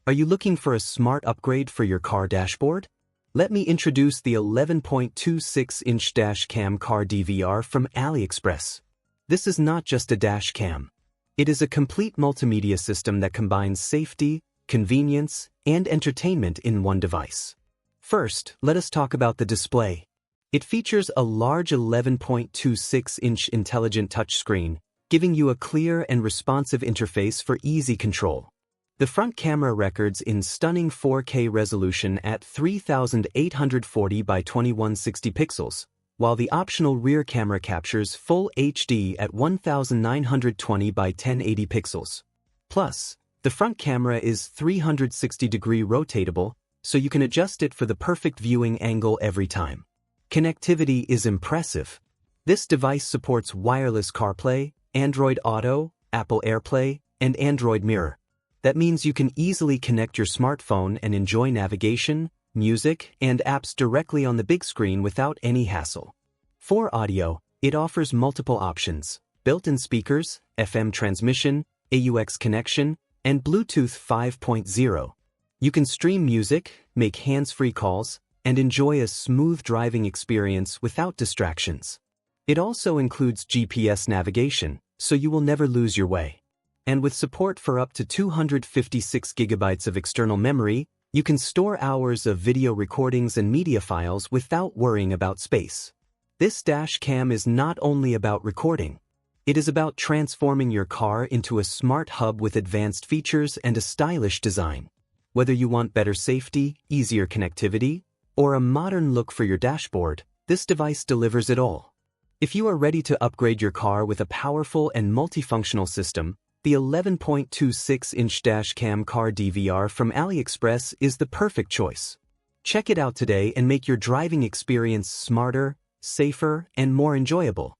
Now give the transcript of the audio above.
Are you looking for a smart upgrade for your car dashboard? Let me introduce the 11.26-inch dash cam Car DVR from AliExpress. This is not just a dash cam. It is a complete multimedia system that combines safety, convenience, and entertainment in one device. First, let us talk about the display. It features a large 11.26-inch intelligent touchscreen, giving you a clear and responsive interface for easy control. The front camera records in stunning 4K resolution at 3840 by 2160 pixels, while the optional rear camera captures full HD at 1920 by 1080 pixels. Plus, the front camera is 360-degree rotatable, so you can adjust it for the perfect viewing angle every time. Connectivity is impressive. This device supports wireless CarPlay, Android Auto, Apple AirPlay, and Android Mirror. That means you can easily connect your smartphone and enjoy navigation, music, and apps directly on the big screen without any hassle. For audio, it offers multiple options: built-in speakers, FM transmission, AUX connection, and Bluetooth 5.0. You can stream music, make hands-free calls, and enjoy a smooth driving experience without distractions. It also includes GPS navigation, so you will never lose your way. And with support for up to 256 gigabytes of external memory, you can store hours of video recordings and media files without worrying about space. This dash cam is not only about recording. It is about transforming your car into a smart hub with advanced features and a stylish design. Whether you want better safety, easier connectivity, or a modern look for your dashboard, this device delivers it all. If you are ready to upgrade your car with a powerful and multifunctional system, the 11.26-inch dash cam Car DVR from AliExpress is the perfect choice. Check it out today and make your driving experience smarter, safer, and more enjoyable.